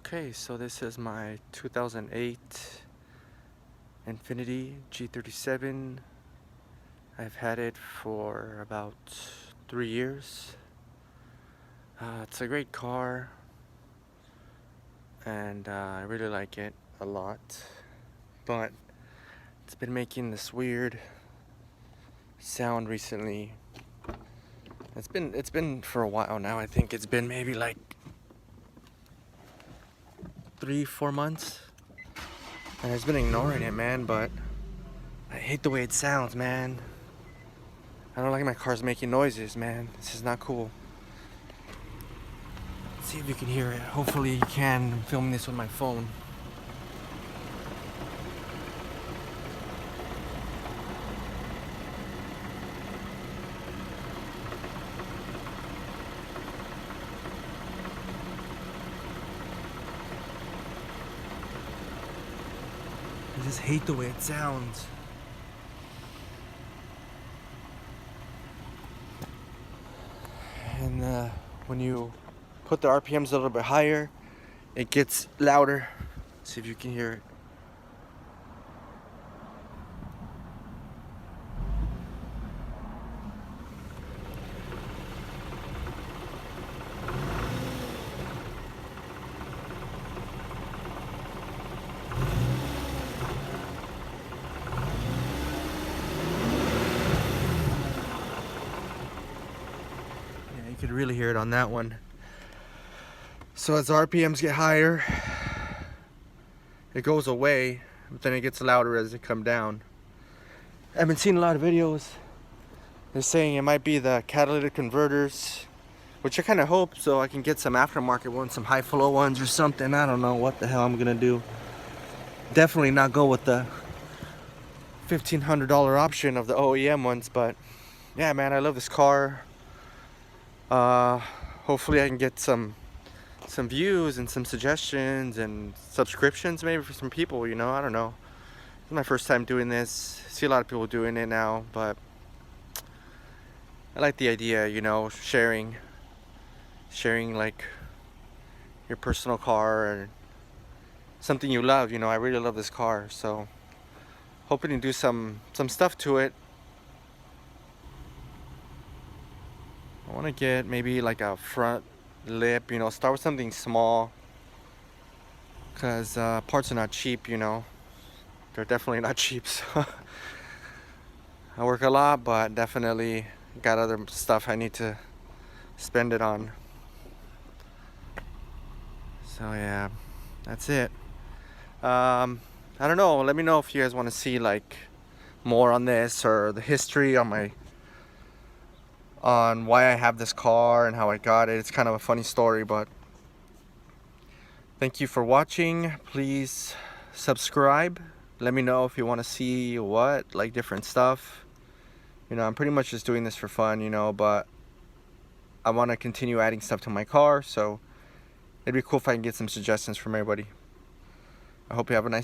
Okay, so this is my 2008 Infiniti G37. I've had it for about 3 years. It's a great car, and I really like it a lot, but it's been making this weird sound recently. It's been for a while now. I think it's been maybe like 3-4 months, and I've been ignoring it, man, but I hate the way it sounds, man. I don't like my cars making noises, man. This is not cool. Let's see if you can hear it. Hopefully you can. I'm filming this with my phone. I just hate the way it sounds. And when you put the RPMs a little bit higher, it gets louder. See if you can hear it. Yeah, you could really hear it on that one. So as the RPMs get higher, it goes away, but then it gets louder as it come down. I've been seeing a lot of videos. They're saying it might be the catalytic converters, which I kind of hope, so I can get some aftermarket ones, some high flow ones or something. I don't know what the hell I'm gonna do. Definitely not go with the $1,500 option of the OEM ones, but yeah, man, I love this car. Hopefully I can get some views and some suggestions and subscriptions maybe for some people, you know. I don't know. This is my first time doing this. I see a lot of people doing it now, but I like the idea, you know, sharing like your personal car or something you love, you know. I really love this car, so hoping to do some stuff to it. I want to get maybe like a front lip, you know, start with something small, because parts are not cheap, you know. They're definitely not cheap, so I work a lot, but definitely got other stuff I need to spend it on. So yeah, that's it. I don't know, let me know if you guys want to see like more on this, or the history on why I have this car and how I got it. It's kind of a funny story, but thank you for watching. Please subscribe. Let me know if you want to see what, like different stuff. You know, I'm pretty much just doing this for fun, you know, but I want to continue adding stuff to my car, so it'd be cool if I can get some suggestions from everybody. I hope you have a nice